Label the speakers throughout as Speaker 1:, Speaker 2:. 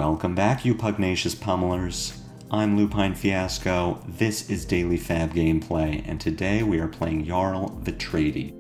Speaker 1: Welcome back, you pugnacious pummelers. I'm Lupinefiasco, this is Daily FaB Gameplay, and today we are playing Jarl Vetreidi.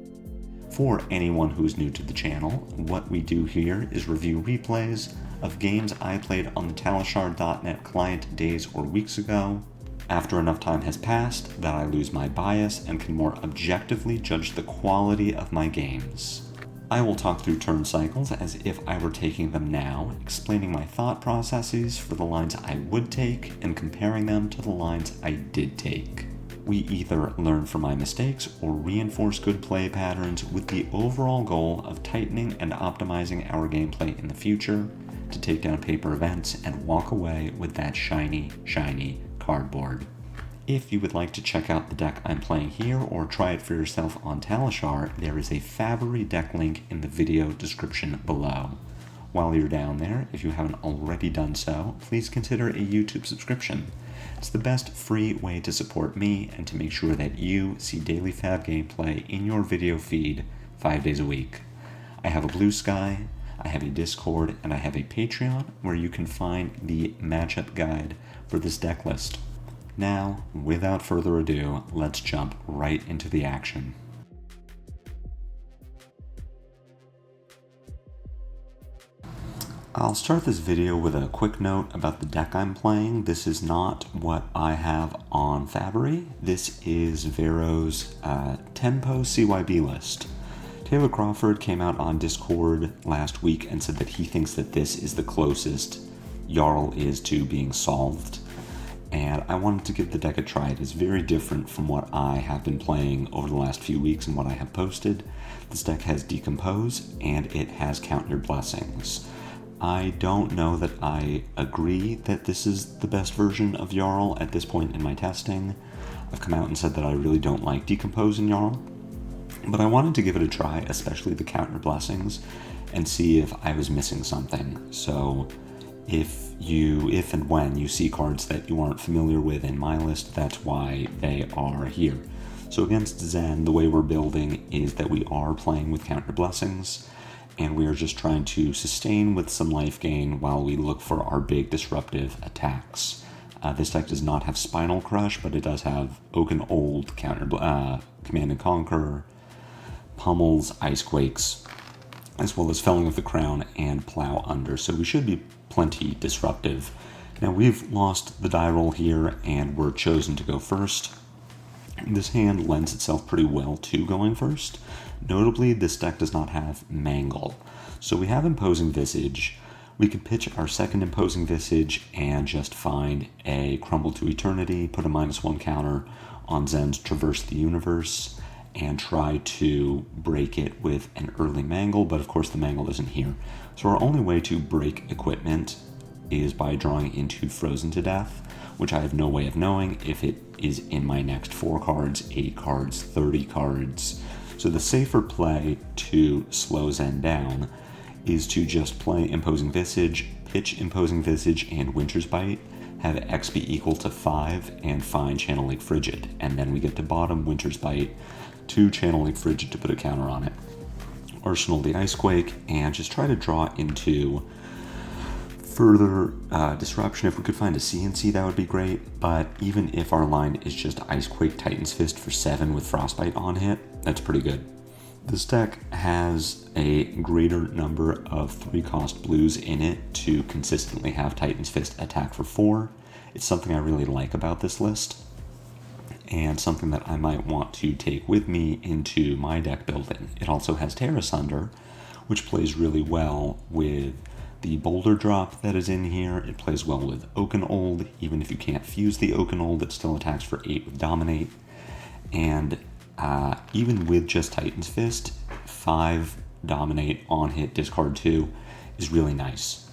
Speaker 1: For anyone who's new to the channel, what we do here is review replays of games I played on the Talishar.net client days or weeks ago. After enough time has passed, that I lose my bias and can more objectively judge the quality of my games. I will talk through turn cycles as if I were taking them now, explaining my thought processes for the lines I would take and comparing them to the lines I did take. We either learn from my mistakes or reinforce good play patterns with the overall goal of tightening and optimizing our gameplay in the future to take down paper events and walk away with that shiny cardboard. If you would like to check out the deck I'm playing here or try it for yourself on Talishar, there is a FaB deck link in the video description below. While you're down there, if you haven't already done so, please consider a YouTube subscription. It's the best free way to support me and to make sure that you see daily FaB gameplay in your video feed 5 days a week. I have a Blue Sky, I have a Discord, and I have a Patreon where you can find the matchup guide for this deck list. Now, without further ado, let's jump right into the action. I'll start this video with a quick note about the deck I'm playing. This is not what I have on FaB. This is Vero's Tempo CYB list. Taylor Crawford came out on Discord last week and said that he thinks that this is the closest Jarl is to being solved. And I wanted to give the deck a try. It is very different from what I have been playing over the last few weeks and what I have posted. This deck has Decompose, and it has Count Your Blessings. I don't know that I agree that this is the best version of Jarl at this point in my testing. I've come out and said that I really don't like Decompose in Jarl, but I wanted to give it a try, especially the Count Your Blessings, and see if I was missing something. So if and when you see cards that you aren't familiar with in my list, that's why they are here. So against Zen, the way we're building is that we are playing with Count Your Blessings, and we are just trying to sustain with some life gain while we look for our big disruptive attacks. This deck does not have Spinal Crush, but it does have Oaken Old, Command and Conquer, Pummels, Icequakes, as well as Felling of the Crown and Plow Under, so we should be plenty disruptive. Now we've lost the die roll here and we're chosen to go first. This hand lends itself pretty well to going first. Notably, this deck does not have Mangle. So we have Imposing Visage. We could pitch our second Imposing Visage and just find a Crumble to Eternity, put a -1 counter on Zen's Traverse the Universe, and try to break it with an early Mangle, but of course the Mangle isn't here. So our only way to break equipment is by drawing into Frozen to Death, which I have no way of knowing if it is in my next 4 cards, 8 cards, 30 cards. So the safer play to slow Zen down is to just play Imposing Visage, pitch Imposing Visage and Winter's Bite, have X be equal to 5, and find Channel Lake Frigid. And then we get to bottom Winter's Bite to Channel Lake Frigid to put a counter on it. Arsenal the Icequake, and just try to draw into further disruption. If we could find a CNC, that would be great, but even if our line is just Icequake Titan's Fist for 7 with Frostbite on hit, that's pretty good. This deck has a greater number of 3-cost blues in it to consistently have Titan's Fist attack for 4. It's something I really like about this list, and something that I might want to take with me into my deck building. It also has Terra Sunder, which plays really well with the Boulder drop that is in here. It plays well with Oaken Old. Even if you can't fuse the Oaken Old, it still attacks for 8 with Dominate. And even with just Titan's Fist, 5 Dominate on hit, discard 2 is really nice.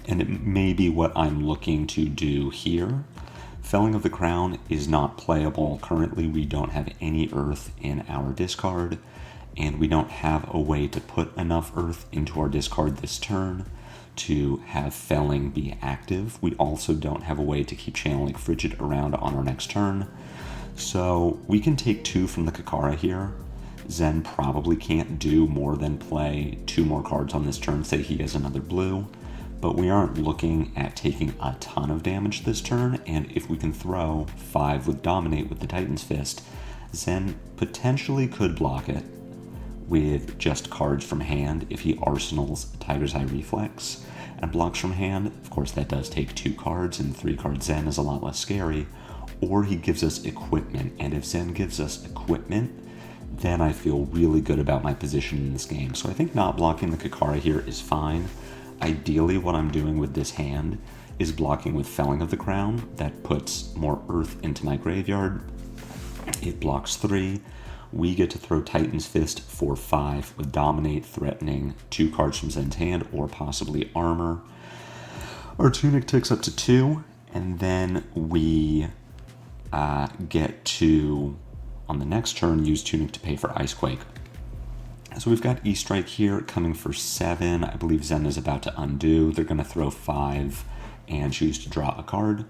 Speaker 1: And it may be what I'm looking to do here. Felling of the Crown is not playable. Currently, we don't have any Earth in our discard, and we don't have a way to put enough Earth into our discard this turn to have Felling be active. We also don't have a way to keep Channeling Frigid around on our next turn. So we can take 2 from the Kakara here. Zen probably can't do more than play 2 more cards on this turn. Say he has another blue. but we aren't looking at taking a ton of damage this turn, and if we can throw 5 with Dominate with the Titan's Fist, Zen potentially could block it with just cards from hand if he arsenals Tiger's Eye Reflex and blocks from hand. Of course, that does take 2 cards, and 3 card Zen is a lot less scary. Or he gives us equipment, and if Zen gives us equipment, then I feel really good about my position in this game. So I think not blocking the Kakara here is fine. Ideally, what I'm doing with this hand is blocking with Felling of the Crown. That puts more earth into my graveyard. It blocks 3. We get to throw Titan's Fist for 5 with Dominate, threatening 2 cards from Zen's hand or possibly armor. Our Tunic takes up to 2, and then we get to, on the next turn, use Tunic to pay for Icequake. So we've got E-Strike here coming for 7. I believe Zen is about to undo. They're going to throw 5 and choose to draw a card,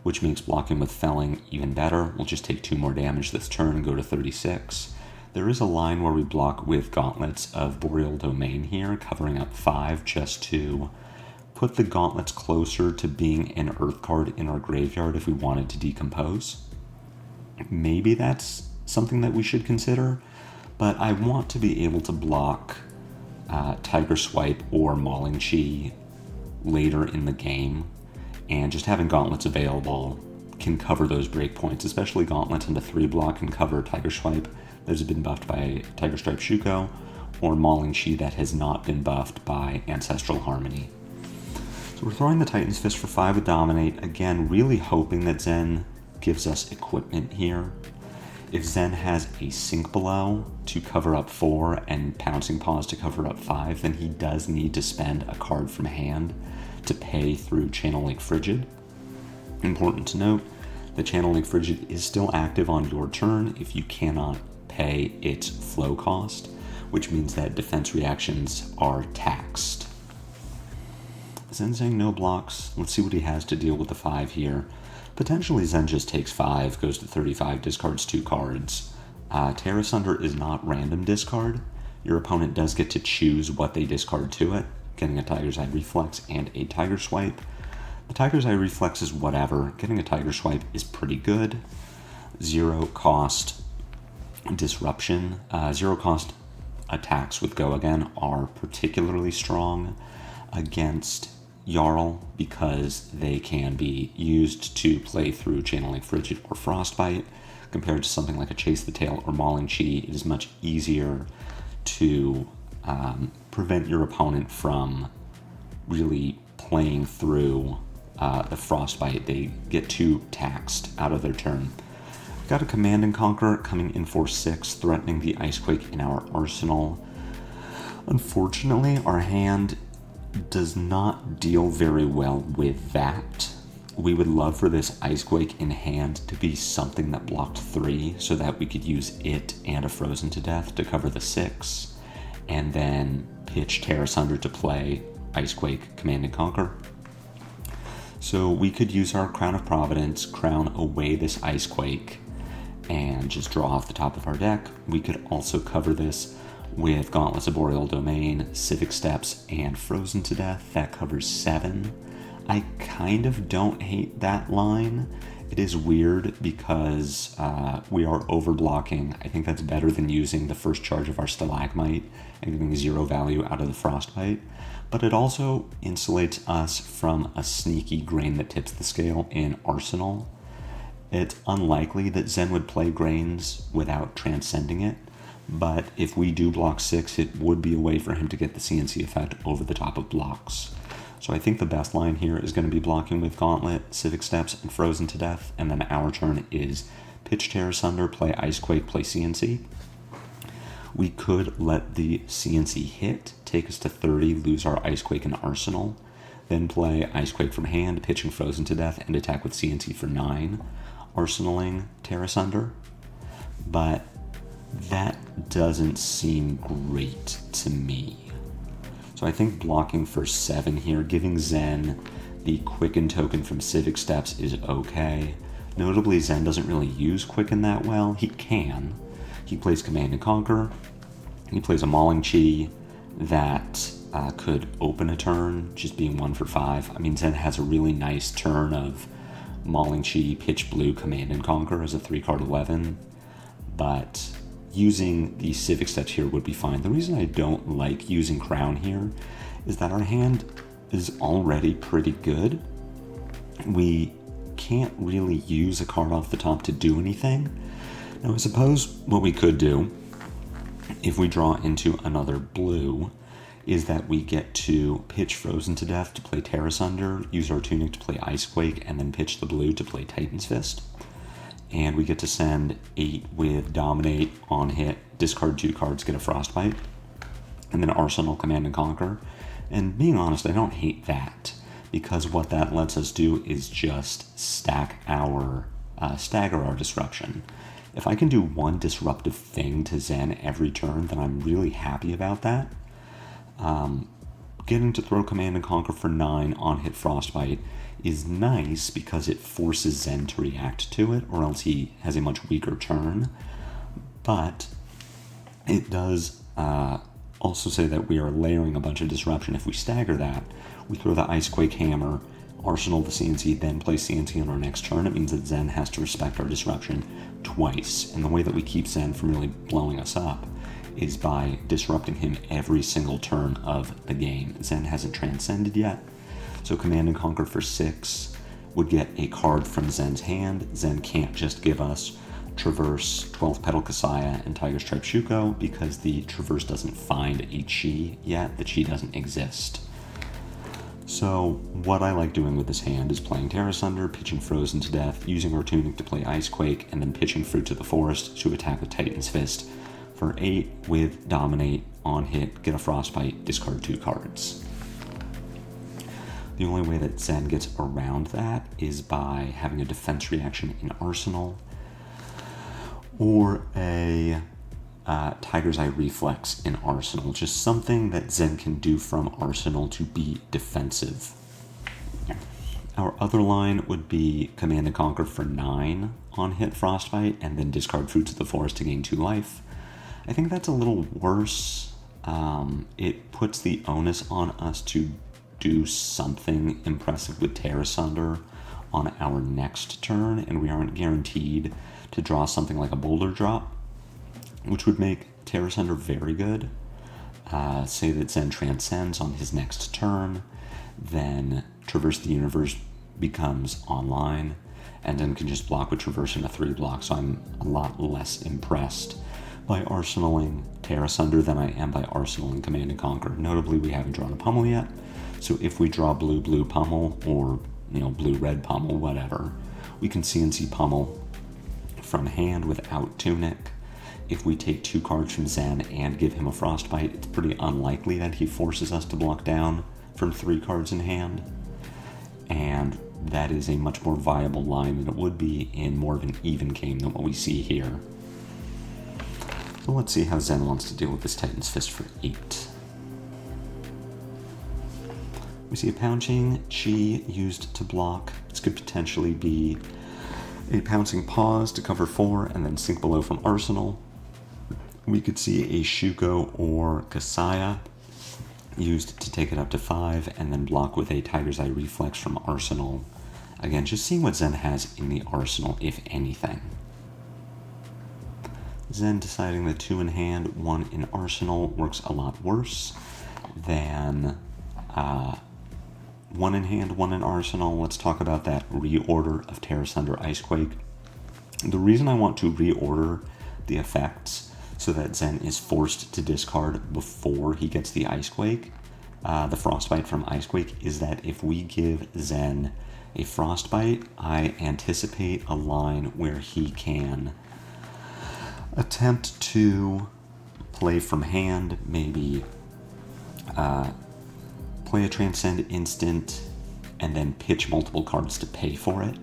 Speaker 1: which makes blocking with Felling even better. We'll just take 2 more damage this turn and go to 36. There is a line where we block with Gauntlets of Boreal Domain here, covering up 5 just to put the Gauntlets closer to being an Earth card in our graveyard if we wanted to decompose. Maybe that's something that we should consider, but I want to be able to block Tiger Swipe or Mauling Chi later in the game, and just having Gauntlets available can cover those breakpoints, especially Gauntlets into 3 block can cover Tiger Swipe that has been buffed by Tiger Stripe Shuko, or Mauling Chi that has not been buffed by Ancestral Harmony. So we're throwing the Titan's Fist for 5 with Dominate, again really hoping that Zen gives us equipment here. If Zen has a Sink Below to cover up 4 and Pouncing Paws to cover up 5, then he does need to spend a card from hand to pay through Channel Lake Frigid. Important to note that Channel Lake Frigid is still active on your turn if you cannot pay its flow cost, which means that defense reactions are taxed. Zen saying no blocks. Let's see what he has to deal with the 5 here. Potentially Zen just takes 5, goes to 35, discards 2 cards. Terra Sunder is not random discard. Your opponent does get to choose what they discard to it, getting a Tiger's Eye Reflex and a Tiger Swipe. The Tiger's Eye Reflex is whatever. Getting a Tiger Swipe is pretty good. 0 cost disruption. 0 cost attacks with Go Again are particularly strong against Jarl because they can be used to play through Channel Lake Frigid or Frostbite. Compared to something like a Chase the Tail or Mauling Chi, it is much easier to prevent your opponent from really playing through the Frostbite. They get too taxed out of their turn. Got a Command and Conquer coming in for 6, threatening the Icequake in our arsenal. Unfortunately, our hand does not deal very well with that. We would love for this Icequake in hand to be something that blocked 3 so that we could use it and a Frozen to Death to cover the 6, and then pitch Terra Sunder to play Icequake, Command and Conquer. So we could use our Crown of Providence, crown away this Icequake, and just draw off the top of our deck. We could also cover this with Gauntlets of Boreal Domain, Civic Steps, and Frozen to Death. That covers 7. I kind of don't hate that line. It is weird because we are overblocking. I think that's better than using the first charge of our Stalagmite and getting 0 value out of the Frostbite. But it also insulates us from a sneaky grain that tips the scale in Arsenal. It's unlikely that Zen would play grains without transcending it, but if we do block 6, it would be a way for him to get the CNC effect over the top of blocks. So I think the best line here is going to be blocking with Gauntlet, Civic Steps, and Frozen to Death, and then our turn is pitch Terra Sunder, play Icequake, play CNC. We could let the CNC hit, take us to 30, lose our Icequake and Arsenal, then play Icequake from hand, pitching Frozen to Death, and attack with CNC for 9, arsenaling Terra Sunder. But that doesn't seem great to me. So I think blocking for 7 here, giving Zen the Quicken token from Civic Steps is okay. Notably, Zen doesn't really use Quicken that well. He can. He plays Command and Conquer. He plays a Mauling Chi that could open a turn, just being 1 for 5. I mean, Zen has a really nice turn of Mauling Chi, Pitch Blue, Command and Conquer as a 3-card 11, but using the Civic Steps here would be fine. The reason I don't like using Crown here is that our hand is already pretty good. We can't really use a card off the top to do anything. Now, I suppose what we could do, if we draw into another blue, is that we get to pitch Frozen to Death to play Terra Sunder, use our Tunic to play Icequake, and then pitch the blue to play Titan's Fist. And we get to send 8 with Dominate on hit, discard 2 cards, get a Frostbite, and then Arsenal, Command and Conquer. And being honest, I don't hate that, because what that lets us do is just stagger our disruption. If I can do one disruptive thing to Zen every turn, then I'm really happy about that. Getting to throw Command and Conquer for 9 on hit Frostbite is nice because it forces Zen to react to it, or else he has a much weaker turn. But it does also say that we are layering a bunch of disruption. If we stagger that, we throw the Icequake Hammer, Arsenal the CNC, then play CNC on our next turn. It means that Zen has to respect our disruption twice. And the way that we keep Zen from really blowing us up is by disrupting him every single turn of the game. Zen hasn't transcended yet, so Command and Conquer for 6 would get a card from Zen's hand. Zen can't just give us Traverse, 12th Petal Kasaya, and Tiger Stripe Shuko because the Traverse doesn't find a Chi yet. The Chi doesn't exist. So what I like doing with this hand is playing Terra Sunder, pitching Frozen to Death, using our Tunic to play Icequake, and then pitching Fruit to the Forest to attack with Titan's Fist for 8 with Dominate, on hit, get a Frostbite, discard 2 cards. The only way that Zen gets around that is by having a defense reaction in Arsenal, or a Tiger's Eye Reflex in Arsenal, just something that Zen can do from Arsenal to be defensive. Our other line would be Command and Conquer for 9 on hit Frostbite, and then discard Fruit to the Forest to gain 2 life. I think that's a little worse. It puts the onus on us to do something impressive with Terra Sunder on our next turn, and we aren't guaranteed to draw something like a Boulder Drop, which would make Terra Sunder very good. Say that Zen transcends on his next turn, then Traverse the Universe becomes online, and then can just block with Traverse in a 3-block, so I'm a lot less impressed by arsenaling Terra Sunder than I am by arsenaling Command and Conquer. Notably, we haven't drawn a Pummel yet, so if we draw blue Pummel, or blue-red Pummel, whatever, we can CNC Pummel from hand without Tunic. If we take 2 cards from Zen and give him a Frostbite, it's pretty unlikely that he forces us to block down from 3 cards in hand, and that is a much more viable line than it would be in more of an even game than what we see here. So let's see how Zen wants to deal with this Titan's Fist for 8. We see a Pouncing Chi used to block. This could potentially be a Pouncing Pause to cover 4 and then sink below from Arsenal. We could see a Shuko or Kasaya used to take it up to 5 and then block with a Tiger's Eye Reflex from Arsenal. Again, just seeing what Zen has in the arsenal, if anything. Zen deciding that 2 in hand, 1 in arsenal works a lot worse than 1 in hand, 1 in arsenal. Let's talk about that reorder of Terra Sunder Icequake. The reason I want to reorder the effects so that Zen is forced to discard before he gets the Icequake, the Frostbite from Icequake, is that if we give Zen a Frostbite, I anticipate a line where he can attempt to play from hand, maybe play a Transcend instant, and then pitch multiple cards to pay for it,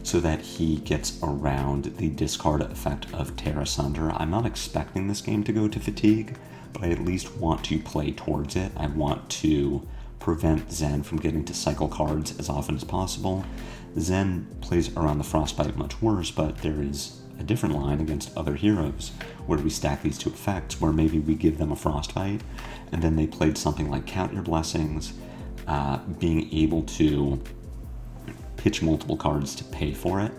Speaker 1: so that he gets around the discard effect of Terra Sunder. I'm not expecting this game to go to Fatigue, but I at least want to play towards it. I want to prevent Zen from getting to cycle cards as often as possible. Zen plays around the Frostbite much worse, but there is a different line against other heroes, where we stack these two effects, where maybe we give them a Frostbite, and then they played something like Count Your Blessings, being able to pitch multiple cards to pay for it,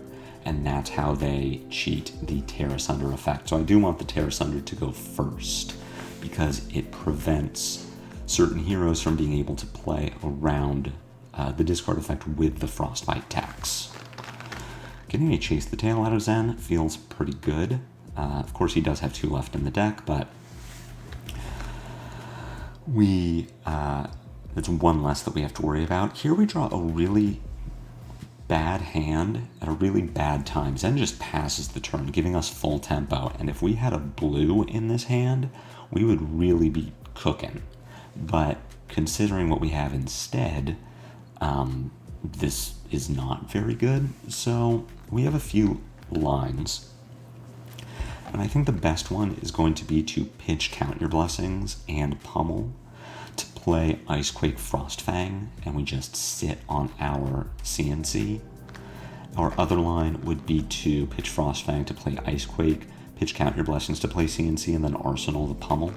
Speaker 1: and that's how they cheat the Tear Asunder effect. So I do want the Tear Asunder to go first, because it prevents certain heroes from being able to play around the discard effect with the Frostbite tax. Getting a Chase the Tail out of Zen feels pretty good. Of course, he does have 2 left in the deck, but that's 1 less that we have to worry about. Here we draw a really bad hand at a really bad time. Zen just passes the turn, giving us full tempo, and if we had a blue in this hand, we would really be cooking. But considering what we have instead, this is not very good. So we have a few lines, and I think the best one is going to be to pitch Count Your Blessings and Pummel to play Icequake Frostfang, and we just sit on our CNC. Our other line would be to pitch Frostfang to play Icequake, pitch Count Your Blessings to play CNC, and then Arsenal the Pummel.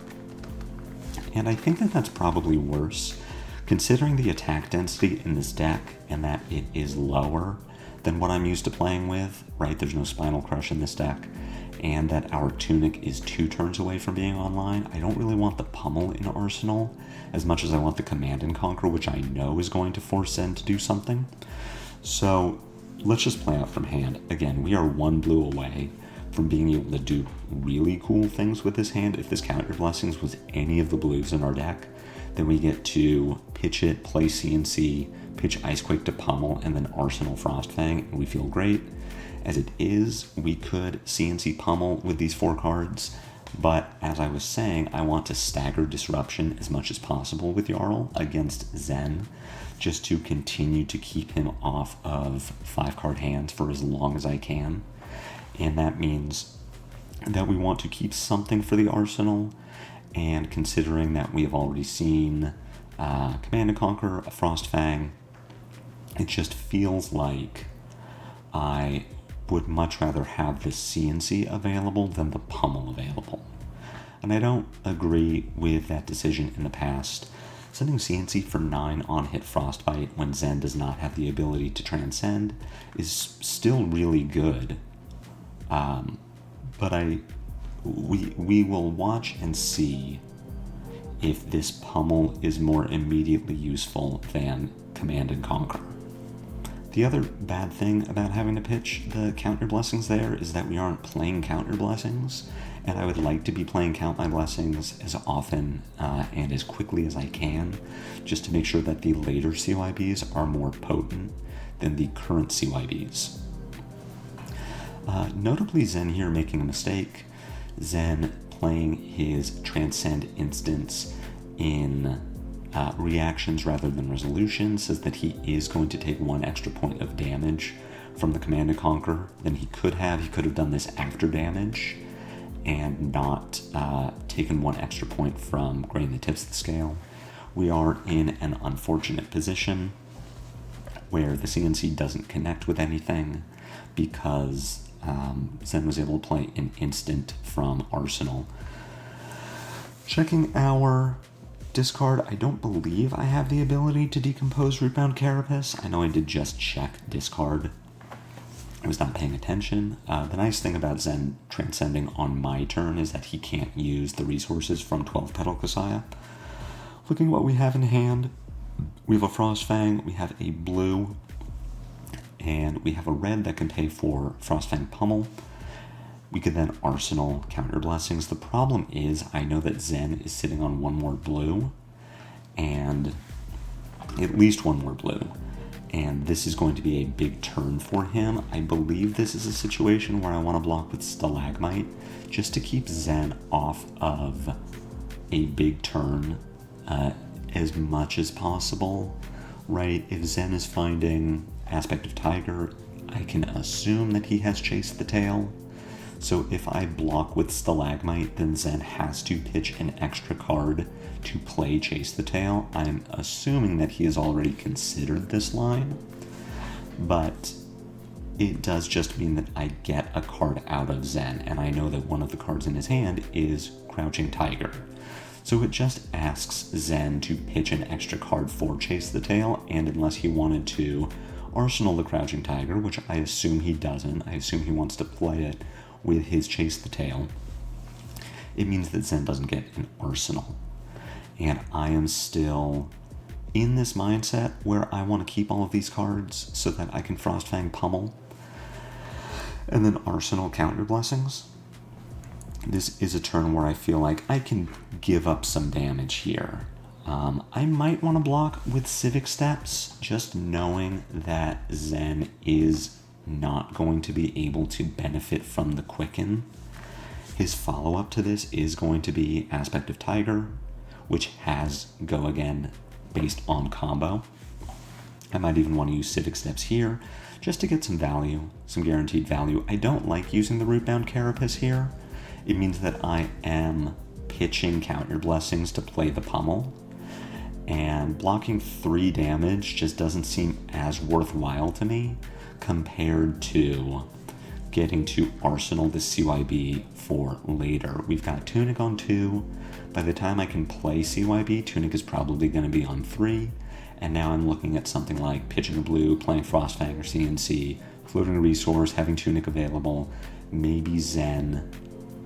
Speaker 1: And I think that that's probably worse, considering the attack density in this deck and that it is lower than what I'm used to playing with, right? There's no Spinal Crush in this deck, and that our Tunic is 2 turns away from being online. I don't really want the Pummel in Arsenal as much as I want the Command and Conquer, which I know is going to force Zen to do something. So let's just play out from hand. Again, we are 1 blue away from being able to do really cool things with this hand. If this Count Your Blessings was any of the blues in our deck, then we get to pitch it, play CNC, pitch Icequake to Pummel, and then Arsenal Frostfang, and we feel great. As it is, we could CNC Pummel with these 4 cards, but as I was saying, I want to stagger Disruption as much as possible with Jarl against Zen, just to continue to keep him off of 5-card hands for as long as I can. And that means that we want to keep something for the Arsenal, and considering that we have already seen Command and Conquer, a Frostfang, it just feels like I would much rather have the CNC available than the Pummel available. And I don't agree with that decision in the past. Sending CNC for 9 on-hit Frostbite when Zen does not have the ability to transcend is still really good. But we will watch and see if this Pummel is more immediately useful than Command and Conquer. The other bad thing about having to pitch the Count Your Blessings there is that we aren't playing Count Your Blessings, and I would like to be playing Count My Blessings as often and as quickly as I can, just to make sure that the later CYBs are more potent than the current CYBs. Notably, Zen here making a mistake. Zen playing his Transcend instance in reactions rather than resolution says that he is going to take 1 extra point of damage from the Command and Conquer than he could have. He could have done this after damage and not taken 1 extra point from Grain that Tips the Scale. We are in an unfortunate position where the CNC doesn't connect with anything because Zen was able to play an instant from Arsenal. Checking our discard, I don't believe I have the ability to decompose Rootbound Carapace. I know I did just check discard. I was not paying attention. The nice thing about Zen transcending on my turn is that he can't use the resources from 12-Petal Kasaya. Looking at what we have in hand, we have a Frostfang, we have a blue, and we have a red that can pay for Frostfang Pummel. We could then Arsenal Count Your Blessings. The problem is I know that Zen is sitting on 1 more blue, and at least 1 more blue, and this is going to be a big turn for him. I believe this is a situation where I want to block with Stalagmite just to keep Zen off of a big turn as much as possible, right? If Zen is finding Aspect of Tiger, I can assume that he has Chased the Tail. So if I block with Stalagmite, then Zen has to pitch an extra card to play Chase the Tail. I'm assuming that he has already considered this line, but it does just mean that I get a card out of Zen, and I know that one of the cards in his hand is Crouching Tiger. So it just asks Zen to pitch an extra card for Chase the Tail, and unless he wanted to arsenal the Crouching Tiger, which I assume he doesn't, I assume he wants to play it with his Chase the Tail, it means that Zen doesn't get an arsenal. And I am still in this mindset where I want to keep all of these cards so that I can Frostfang Pummel and then arsenal Counter Blessings. This is a turn where I feel like I can give up some damage here. I might want to block with Civic Steps, just knowing that Zen is not going to be able to benefit from the Quicken. His follow-up to this is going to be Aspect of Tiger, which has Go Again based on combo. I might even want to use Civic Steps here, just to get some value, some guaranteed value. I don't like using the Rootbound Carapace here. It means that I am pitching Counter Blessings to play the Pummel, and blocking 3 damage just doesn't seem as worthwhile to me compared to getting to arsenal the CYB for later. We've got Tunic on 2. By the time I can play CYB, Tunic is probably going to be on 3, and now I'm looking at something like pitching a blue, playing Frostfang or CNC, floating a resource, having Tunic available. Maybe Zen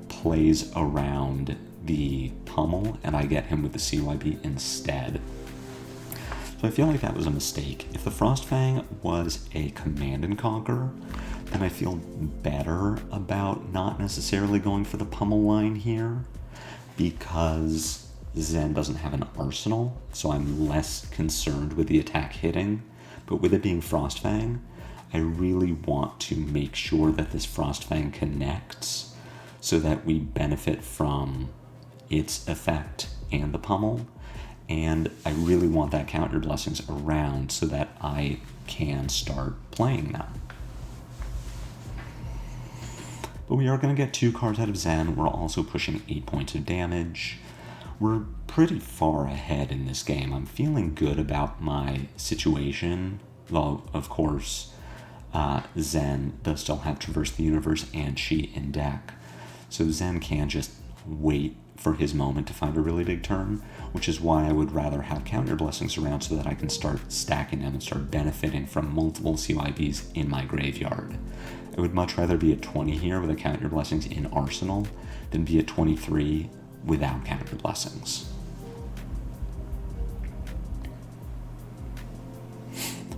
Speaker 1: plays around the Pummel and I get him with the CYB instead. So I feel like that was a mistake. If the Frostfang was a Command and Conquer, then I feel better about not necessarily going for the Pummel line here, because Zen doesn't have an arsenal, so I'm less concerned with the attack hitting. But with it being Frostfang, I really want to make sure that this Frostfang connects so that we benefit from its effect and the Pummel, and I really want that Counter Blessings around so that I can start playing them. But we are going to get 2 cards out of Zen. We're also pushing 8 points of damage. We're pretty far ahead in this game. I'm feeling good about my situation. Well, of course, Zen does still have Traverse the Universe and Cheat in deck. So Zen can just wait for his moment to find a really big turn, which is why I would rather have Counter Blessings around so that I can start stacking them and start benefiting from multiple CYBs in my graveyard. I would much rather be at 20 here with a Counter Blessings in Arsenal than be at 23 without Counter Blessings.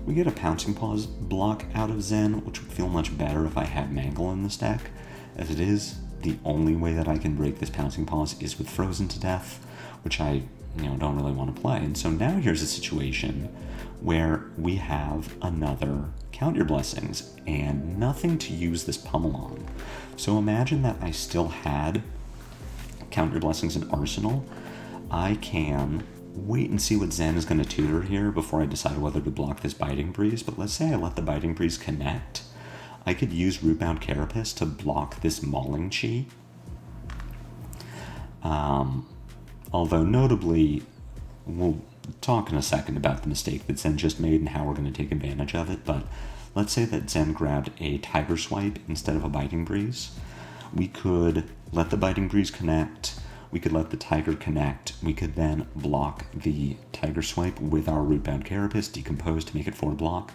Speaker 1: We get a Pouncing Paws block out of Zen, which would feel much better if I had Mangle in this deck. As it is, the only way that I can break this Pouncing Paws is with Frozen to Death, which I don't really want to play. And so now here's a situation where we have another Counter Blessings and nothing to use this Pummel on. So imagine that I still had Counter Blessings in Arsenal. I can wait and see what Zen is going to tutor here before I decide whether to block this Biting Breeze. But let's say I let the Biting Breeze connect. I could use Rootbound Carapace to block this Mauling Chi. Although notably, we'll talk in a second about the mistake that Zen just made and how we're going to take advantage of it, but let's say that Zen grabbed a Tiger Swipe instead of a Biting Breeze. We could let the Biting Breeze connect, we could let the Tiger connect, we could then block the Tiger Swipe with our Rootbound Carapace, decompose to make it 4 block.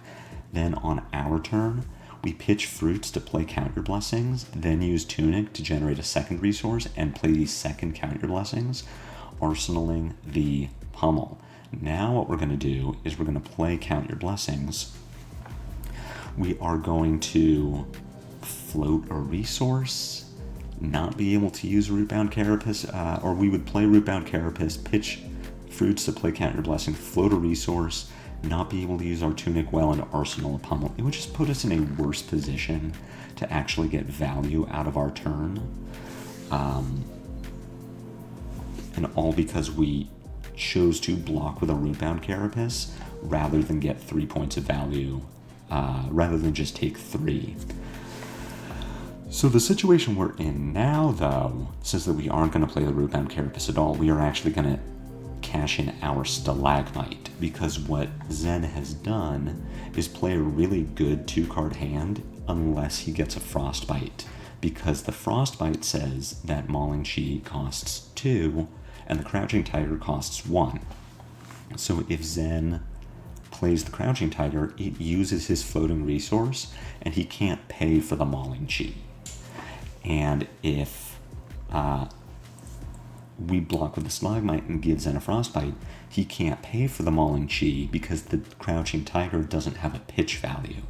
Speaker 1: Then on our turn, we pitch Fruits to play Counter Blessings, then use Tunic to generate a second resource and play the second Counter Blessings, arsenaling the Pummel. Now what we're going to do is we're going to play Counter Blessings. We are going to float a resource, not be able to use Rootbound Carapace, or we would play Rootbound Carapace, pitch Fruits to play Counter Blessing, float a resource, not be able to use our Tunic well, and arsenal a Pummel. It would just put us in a worse position to actually get value out of our turn. And all because we chose to block with a Rootbound Carapace rather than get 3 points of value, rather than just take 3. So the situation we're in now, though, says that we aren't going to play the Rootbound Carapace at all. We are actually going to cash in our Stalagmite, because what Zen has done is play a really good 2-card hand unless he gets a Frostbite, because the Frostbite says that Mauling Chi costs 2 and the Crouching Tiger costs 1. So if Zen plays the Crouching Tiger, it uses his floating resource and he can't pay for the Mauling Chi. And if we block with the Stalagmite and give Zen a Frostbite, he can't pay for the Mauling Chi because the Crouching Tiger doesn't have a pitch value.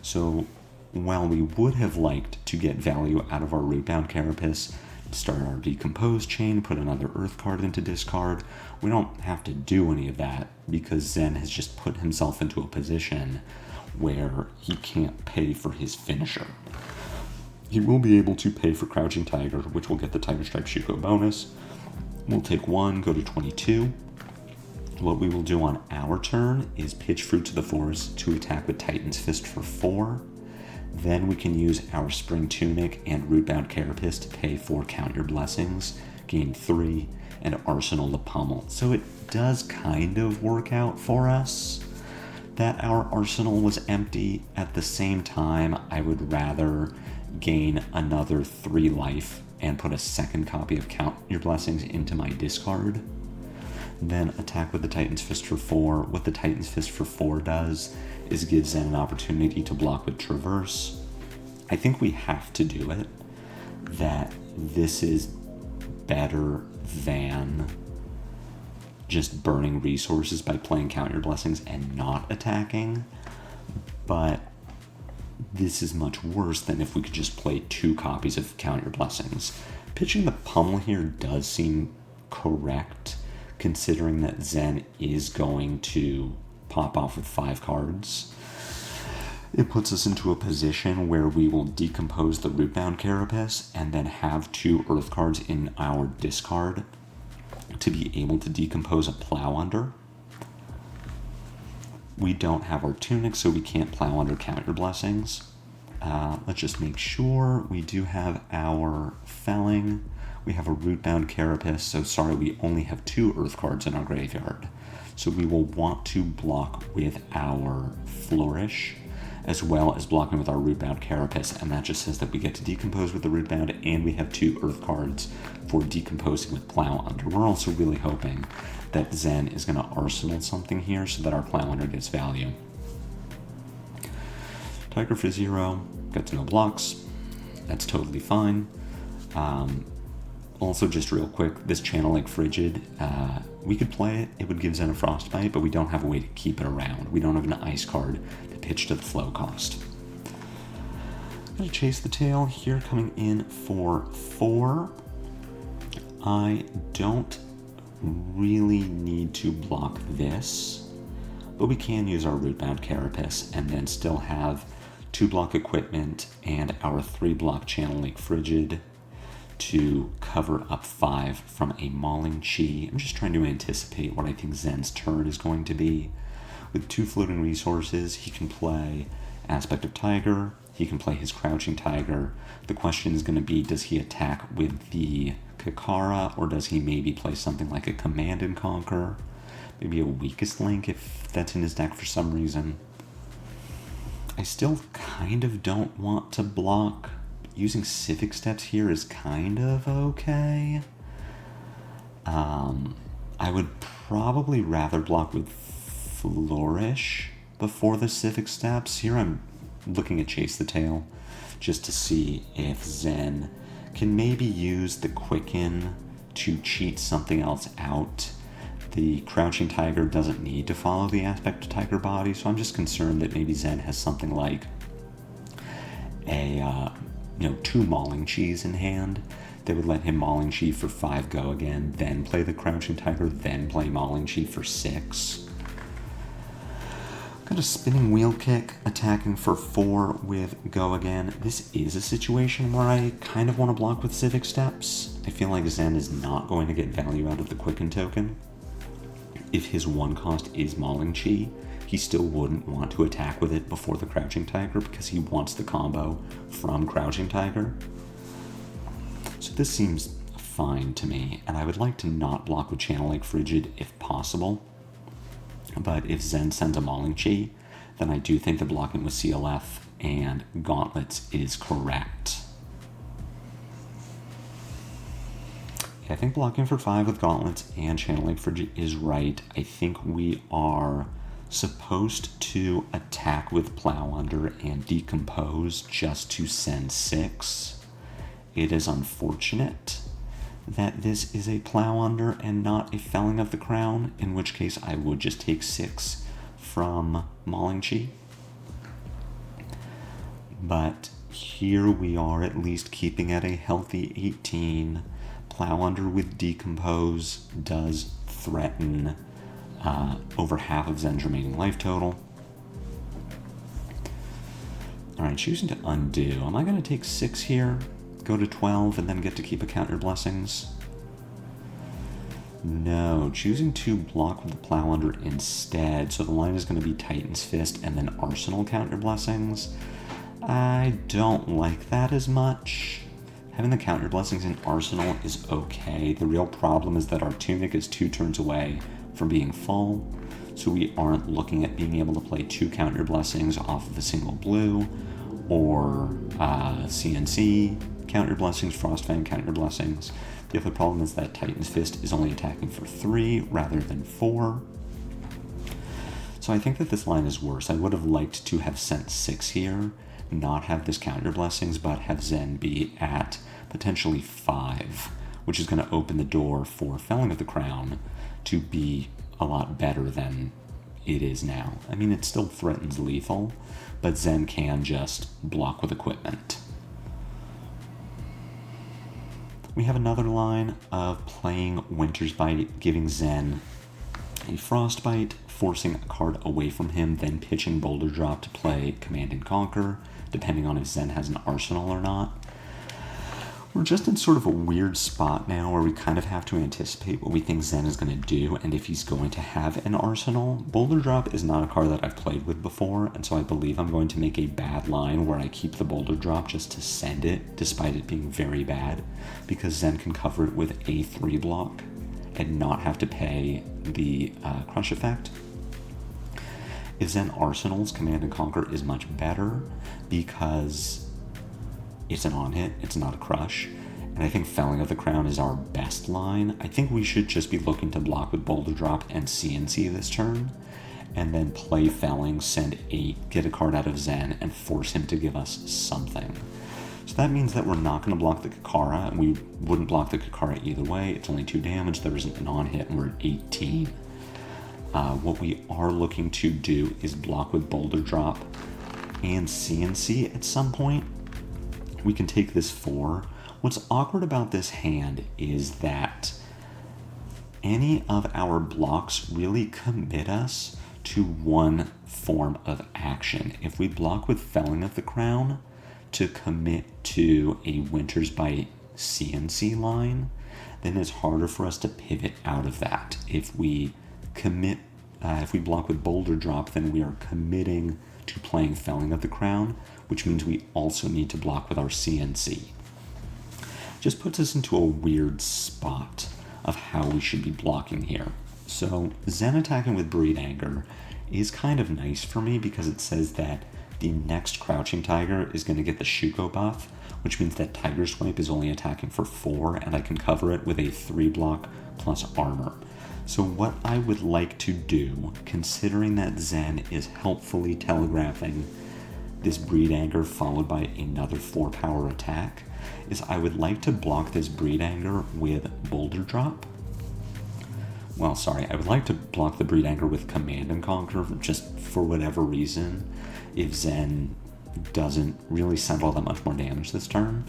Speaker 1: So while we would have liked to get value out of our Rootbound Carapace, start our Decompose chain, put another Earth card into discard, we don't have to do any of that because Zen has just put himself into a position where he can't pay for his finisher. He will be able to pay for Crouching Tiger, which will get the Tiger Stripe Shuko bonus. We'll take 1, go to 22. What we will do on our turn is pitch Fruit to the Forest to attack with Titan's Fist for 4. Then we can use our Spring Tunic and Rootbound Carapace to pay for Count Your Blessings, gain 3, and Arsenal the Pummel. So it does kind of work out for us that our arsenal was empty. At the same time, I would rather gain another 3 life and put a second copy of Count Your Blessings into my discard. Then attack with the Titan's Fist for 4. What the Titan's Fist for 4 does is gives Zen an opportunity to block with Traverse. I think we have to do it. That this is better than just burning resources by playing Count Your Blessings and not attacking. But this is much worse than if we could just play 2 copies of Count Your Blessings. Pitching the Pummel here does seem correct, considering that Zen is going to pop off with 5 cards. It puts us into a position where we will decompose the Rootbound Carapace and then have 2 Earth cards in our discard to be able to decompose a Plow Under. We don't have our Tunic, so we can't Plow Under Count Your Blessings. Let's just make sure we do have our Felling. We have a Rootbound Carapace, so sorry, we only have 2 Earth cards in our graveyard. So we will want to block with our Flourish, as well as blocking with our Rootbound Carapace, and that just says that we get to decompose with the Rootbound, and we have 2 Earth cards for decomposing with Plow Under. We're also really hoping that Zen is going to arsenal something here so that our Plow Under gets value. Tiger for 0, got no blocks. That's totally fine. Also, just real quick, this Channel Lake Frigid, we could play it. It would give Zen a Frostbite, but we don't have a way to keep it around. We don't have an ice card to pitch to the flow cost. I'm going to Chase the Tail here, coming in for 4. I don't really need to block this, but we can use our Rootbound Carapace and then still have 2 block equipment and our 3 block Channel Lake Frigid to cover up 5 from a Mauling Chi. I'm just trying to anticipate what I think Zen's turn is going to be. With 2 floating resources, he can play Aspect of Tiger, he can play his Crouching Tiger. The question is going to be, does he attack with the Kakara, or does he maybe play something like a Command and Conquer? Maybe a Weakest Link if that's in his deck for some reason. I still kind of don't want to block. Using Civic Steps here is kind of okay. I would probably rather block with Flourish before the Civic Steps. Here I'm looking at Chase the Tail just to see if Zen can maybe use the Quicken to cheat something else out. The Crouching Tiger doesn't need to follow the Aspect of Tiger body, so I'm just concerned that maybe Zen has something like a 2 Mauling Chis in hand. They would let him Mauling Chi for 5 go again, then play the Crouching Tiger, then play Mauling Chi for 6. Got a Spinning Wheel Kick, attacking for 4 with go again. This is a situation where I kind of want to block with Civic Steps. I feel like Zen is not going to get value out of the Quicken token. If his 1 cost is Mauling Chi, he still wouldn't want to attack with it before the Crouching Tiger because he wants the combo from Crouching Tiger. So this seems fine to me, and I would like to not block with Channel Lake Frigid if possible. But if Zen sends a Mauling Chi, then I do think that blocking with CLF and Gauntlets is correct. Yeah, I think blocking for 5 with Gauntlets and Channel Lake Frigid is right. I think we are supposed to attack with Plow Under and Decompose just to send 6. It is unfortunate that this is a Plow Under and not a Felling of the Crown, in which case I would just take 6 from Mauling Chi. But here we are at least keeping at a healthy 18. Plow Under with Decompose does threaten over half of Zen's remaining life total. Alright, choosing to undo. Am I going to take 6 here, go to 12, and then get to keep a Counter Blessings? No, choosing to block with the Plow Under instead. So the line is going to be Titan's Fist and then Arsenal Counter Blessings. I don't like that as much. Having the Counter Blessings in Arsenal is okay. The real problem is that our Tunic is 2 turns away from being full, so we aren't looking at being able to play 2 Counter Blessings off of a single blue, or CNC Counter Blessings, Frostfang Counter Blessings. The other problem is that Titan's Fist is only attacking for 3 rather than 4. So I think that this line is worse. I would have liked to have sent 6 here, not have this Counter Blessings, but have Zen be at potentially 5, which is going to open the door for Felling of the Crown to be a lot better than it is now. I mean, it still threatens lethal, but Zen can just block with equipment. We have another line of playing Winter's Bite, giving Zen a Frostbite, forcing a card away from him, then pitching Boulder Drop to play Command and Conquer, depending on if Zen has an arsenal or not. We're just in sort of a weird spot now where we kind of have to anticipate what we think Zen is going to do and if he's going to have an arsenal. Boulder Drop is not a card that I've played with before, and so I believe I'm going to make a bad line where I keep the Boulder Drop just to send it, despite it being very bad, because Zen can cover it with a 3 block and not have to pay the crush effect. If Zen arsenals, Command and Conquer is much better because it's an on-hit, it's not a crush, and I think Felling of the Crown is our best line. I think we should just be looking to block with Boulder Drop and CNC this turn, and then play Felling, send 8, get a card out of Zen, and force him to give us something. So that means that we're not going to block the Kakara, and we wouldn't block the Kakara either way. It's only 2 damage, there isn't an on-hit, and we're at 18. What we are looking to do is block with Boulder Drop and CNC at some point. We can take this 4. What's awkward about this hand is that any of our blocks really commit us to one form of action. If we block with Felling of the Crown to commit to a Winter's Bite CNC line, then it's harder for us to pivot out of that. If we block with Boulder Drop, then we are committing to playing Felling of the Crown, which means we also need to block with our CNC. Just puts us into a weird spot of how we should be blocking here. So Zen attacking with Breed Anger is kind of nice for me because it says that the next Crouching Tiger is going to get the Shuko buff, which means that Tiger Swipe is only attacking for 4, and I can cover it with a 3 block plus armor. So what I would like to do, considering that Zen is helpfully telegraphing this Breed Anger followed by another 4 power attack, is I would like to block this Breed Anger with Boulder Drop. Well, sorry, I would like to block the Breed Anger with Command and Conquer, just for whatever reason, if Zen doesn't really send all that much more damage this turn.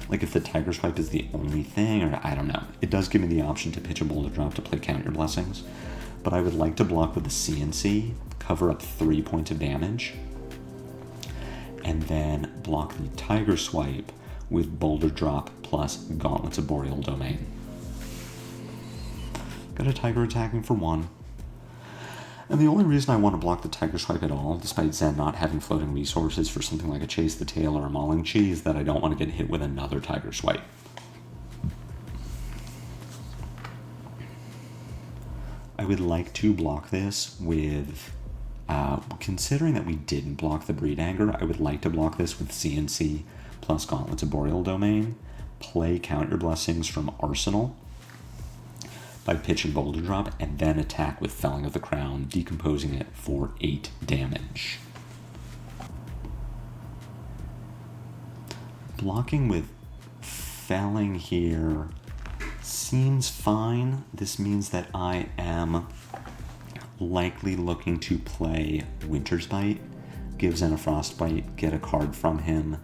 Speaker 1: Like if the Tiger Swipe is the only thing, or I don't know. It does give me the option to pitch a Boulder Drop to play Counter Blessings, but I would like to block with the CNC, cover up 3 points of damage, and then block the Tiger Swipe with Boulder Drop plus Gauntlets of Boreal Domain. Got a Tiger attacking for 1. And the only reason I want to block the Tiger Swipe at all, despite Zen not having floating resources for something like a Chase the Tail or a Mauling Chi, is that I don't want to get hit with another Tiger Swipe. I would like to block this with, considering that we didn't block the Breed Anger, I would like to block this with CNC plus Gauntlets of Boreal Domain, play Count Your Blessings from Arsenal by pitching Boulder Drop, and then attack with Felling of the Crown, decomposing it for 8 damage. Blocking with Felling here seems fine. This means that I am likely looking to play Winter's Bite, give Zen a Frostbite, get a card from him,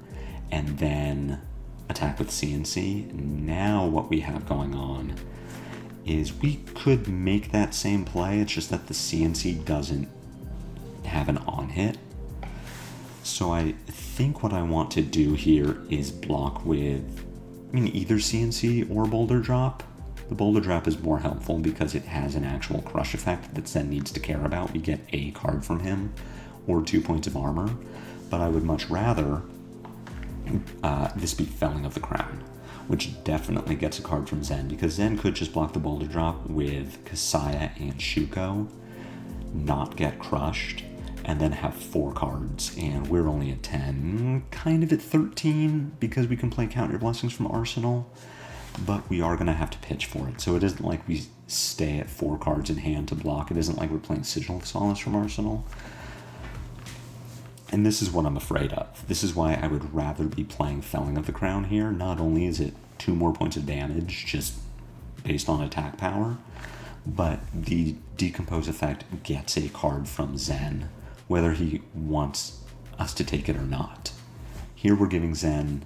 Speaker 1: and then attack with CNC. Now what we have going on is we could make that same play, it's just that the CNC doesn't have an on-hit. So I think what I want to do here is block with, either CNC or Boulder Drop. The Boulder Drop is more helpful because it has an actual crush effect that Zen needs to care about. We get a card from him or 2 points of armor, but I would much rather this be Felling of the Crown, which definitely gets a card from Zen, because Zen could just block the Boulder Drop with Kasaya and Shuko, not get crushed, and then have 4 cards, and we're only at 10, kind of at 13, because we can play Count Your Blessings from Arsenal, but we are going to have to pitch for it. So it isn't like we stay at 4 cards in hand to block. It isn't like we're playing Sigil of Solace from Arsenal. And this is what I'm afraid of. This is why I would rather be playing Felling of the Crown here. Not only is it 2 more points of damage just based on attack power, but the Decompose effect gets a card from Zen, whether he wants us to take it or not. Here we're giving Zen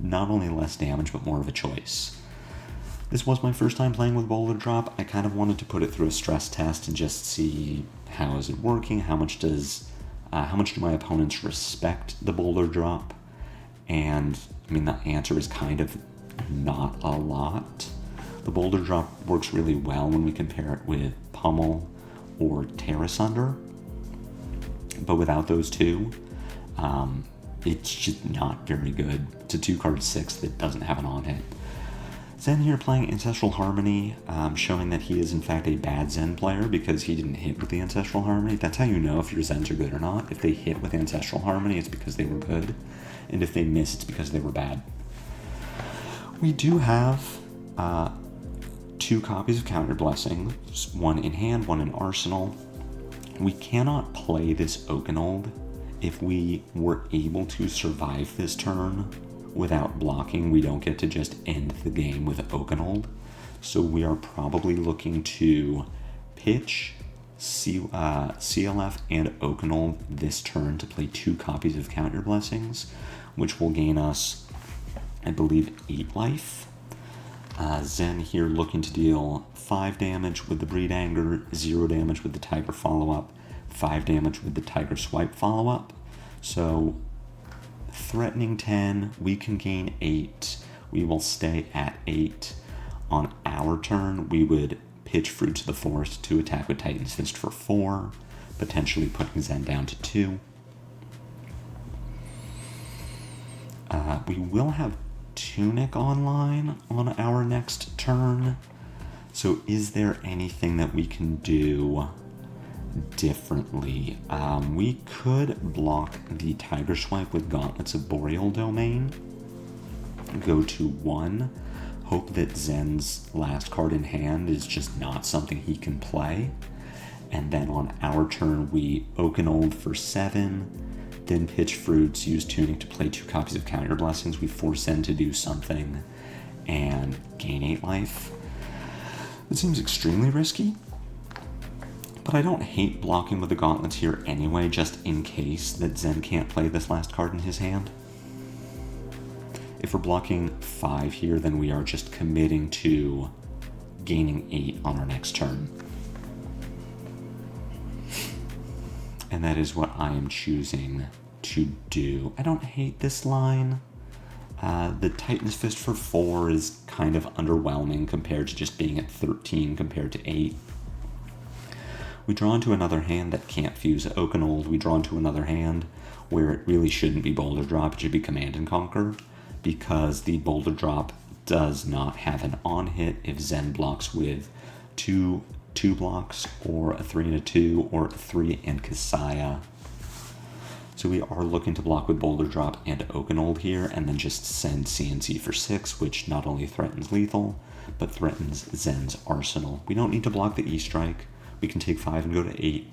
Speaker 1: not only less damage, but more of a choice. This was my first time playing with Boulder Drop. I kind of wanted to put it through a stress test and just see how is it working, how much do my opponents respect the Boulder Drop? And the answer is kind of not a lot. The Boulder Drop works really well when we compare it with Pummel or Tear Asunder, but without those two, it's just not very good. It's a 2-card 6 that doesn't have an on-hit. Zen here playing Ancestral Harmony, showing that he is in fact a bad Zen player because he didn't hit with the Ancestral Harmony. That's how you know if your Zens are good or not. If they hit with Ancestral Harmony, it's because they were good, and if they miss, it's because they were bad. We do have 2 copies of Count Your Blessings, 1 in hand, 1 in arsenal. We cannot play this Oakenold. If we were able to survive this turn without blocking, we don't get to just end the game with Oakenold. So we are probably looking to pitch CLF and Oakenold this turn to play 2 copies of Count Your Blessings, which will gain us, I believe, 8 life. Zen here looking to deal 5 damage with the Breed Anger, 0 damage with the Tiger follow-up, 5 damage with the Tiger Swipe follow-up. So threatening 10, we can gain 8. We will stay at 8. On our turn, we would pitch Fruits of the Forest to attack with Titan's Fist for 4, potentially putting Zen down to 2. We will have Tunic online on our next turn. So is there anything that we can do differently? We could block the Tiger Swipe with Gauntlets of Boreal Domain, go to 1, hope that Zen's last card in hand is just not something he can play, and then on our turn we Oakenold for 7, then pitch Fruits, use Tunic to play 2 copies of Count Your Blessings. We force Zen to do something and gain 8 life. It seems extremely risky, but I don't hate blocking with the Gauntlets here anyway, just in case that Zen can't play this last card in his hand. If we're blocking 5 here, then we are just committing to gaining 8 on our next turn. And that is what I am choosing to do. I don't hate this line. The Titan's Fist for 4 is kind of underwhelming compared to just being at 13 compared to 8. We draw into another hand that can't fuse Oakenold. We draw into another hand where it really shouldn't be Boulder Drop. It should be Command and Conquer, because the Boulder Drop does not have an on-hit if Zen blocks with 2 2 blocks, or a 3 and a 2, or a 3 and Kasaya. So we are looking to block with Boulder Drop and Oakenold here, and then just send CNC for 6, which not only threatens lethal, but threatens Zen's arsenal. We don't need to block the E-Strike. We can take 5 and go to 8.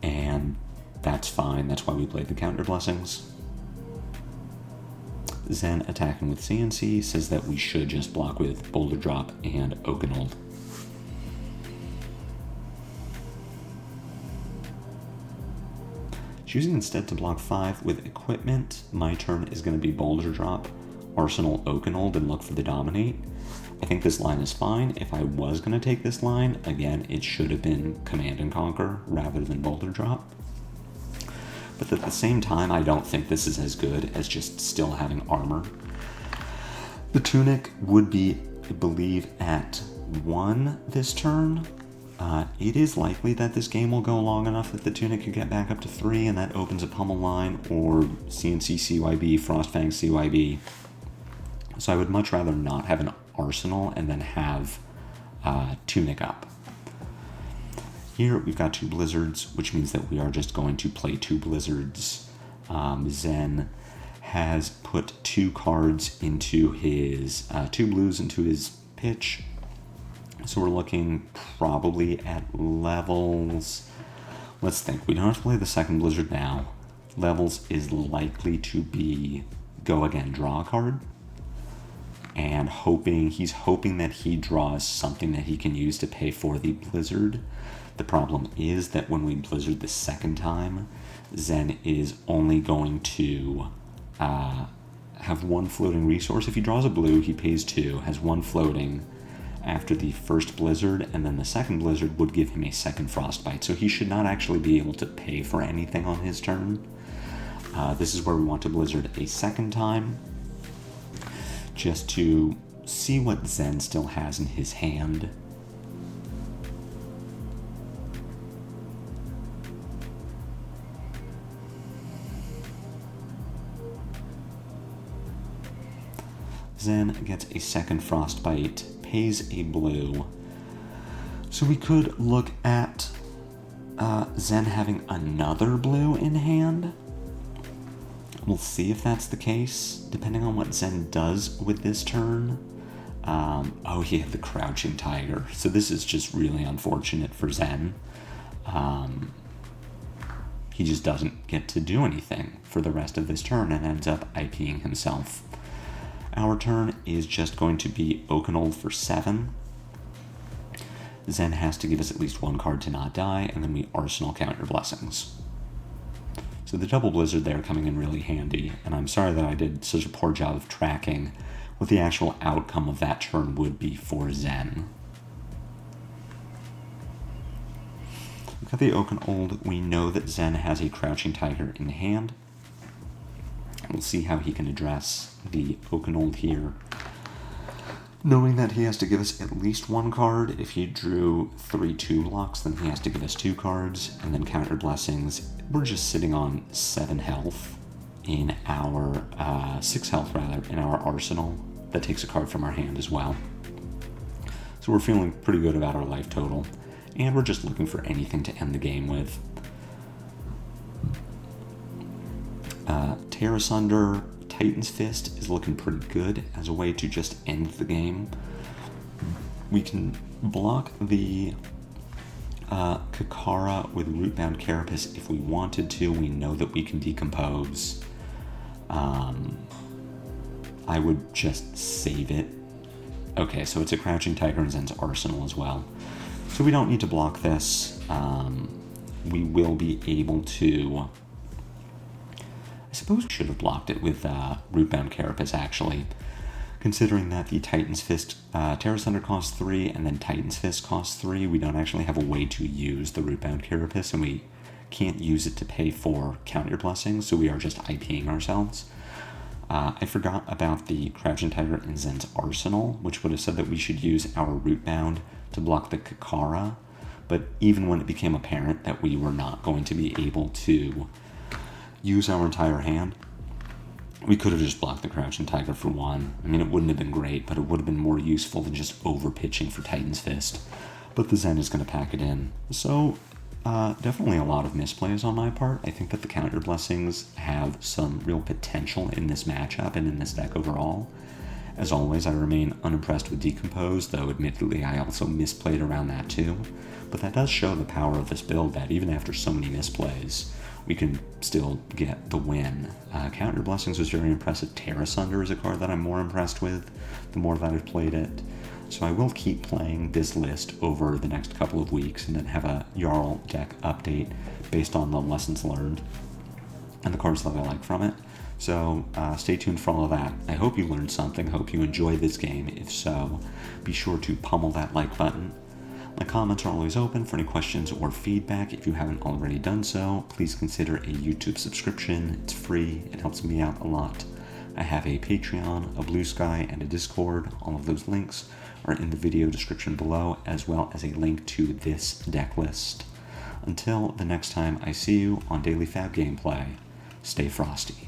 Speaker 1: And that's fine. That's why we played the Counter Blessings. Zen attacking with CNC says that we should just block with Boulder Drop and Oakenold. Choosing instead to block 5 with equipment, my turn is going to be Boulder Drop, Arsenal, Oakenold, and look for the Dominate. I think this line is fine. If I was going to take this line, again, it should have been Command and Conquer rather than Boulder Drop. But at the same time, I don't think this is as good as just still having armor. The Tunic would be, I believe, at 1 this turn. It is likely that this game will go long enough that the Tunic could get back up to 3, and that opens a Pummel line, or CNC CYB, Frostfang CYB. So I would much rather not have an Arsenal and then have Tunic up. Here we've got 2 Blizzards, which means that we are just going to play 2 Blizzards. Zen has put 2 cards into his, 2 blues into his pitch. So we're looking probably at levels. Let's think. We don't have to play the second Blizzard now. Levels is likely to be go again, draw a card. And he's hoping that he draws something that he can use to pay for the Blizzard. The problem is that when we Blizzard the second time, Zen is only going to have 1 floating resource. If he draws a blue, he pays 2, has 1 floating after the first Blizzard, and then the second Blizzard would give him a second Frostbite. So he should not actually be able to pay for anything on his turn. This is where we want to Blizzard a second time, just to see what Zen still has in his hand. Zen gets a second Frostbite, pays a blue. So we could look at Zen having another blue in hand. We'll see if that's the case, depending on what Zen does with this turn. Oh, he had the Crouching Tiger. So this is just really unfortunate for Zen. He just doesn't get to do anything for the rest of this turn and ends up IPing himself. Our turn is just going to be Oakenold for 7. Zen has to give us at least 1 card to not die, and then we Arsenal Counter Blessings. So the double Blizzard there coming in really handy, and I'm sorry that I did such a poor job of tracking what the actual outcome of that turn would be for Zen. We've got the Oakenold. We know that Zen has a Crouching Tiger in hand. We'll see how he can address the Oakenold here. Knowing that he has to give us at least 1 card. If he drew 3 2 blocks, then he has to give us 2 cards, and then Counter Blessings. We're just sitting on 7 health in our, 6 health rather, in our arsenal. That takes a card from our hand as well. So we're feeling pretty good about our life total, and we're just looking for anything to end the game with. Tear Asunder, Titan's Fist is looking pretty good as a way to just end the game. We can block the Kakara with Rootbound Carapace if we wanted to. We know that we can decompose. I would just save it. Okay, so it's a Crouching Tiger in Zen's arsenal as well. So we don't need to block this. We will be able to... I suppose we should have blocked it with Rootbound Carapace, actually, considering that the Titan's Fist, Terra Thunder costs 3, and then Titan's Fist costs 3. We don't actually have a way to use the Rootbound Carapace, and we can't use it to pay for Counter Blessings, so we are just IPing ourselves. I forgot about the Crouching Tiger in Zen's arsenal, which would have said that we should use our Rootbound to block the Kakara, but even when it became apparent that we were not going to be able to use our entire hand, We could have just blocked the Crouching Tiger for 1. I mean, it wouldn't have been great, but it would have been more useful than just over-pitching for Titan's Fist. But the Zen is going to pack it in. So, definitely a lot of misplays on my part. I think that the Counter Blessings have some real potential in this matchup and in this deck overall. As always, I remain unimpressed with Decompose, though admittedly I also misplayed around that too. But that does show the power of this build, that even after so many misplays, we can still get the win. Counter Blessings was very impressive. Terra Sunder is a card that I'm more impressed with the more that I've played it. So I will keep playing this list over the next couple of weeks and then have a Jarl deck update based on the lessons learned and the cards that I like from it. So stay tuned for all of that. I hope you learned something. Hope you enjoyed this game. If so, be sure to pummel that like button. My comments are always open for any questions or feedback. If you haven't already done so, please consider a YouTube subscription. It's free. It helps me out a lot. I have a Patreon, a Blue Sky, and a Discord. All of those links are in the video description below, as well as a link to this deck list. Until the next time I see you on Daily FaB Gameplay, stay frosty.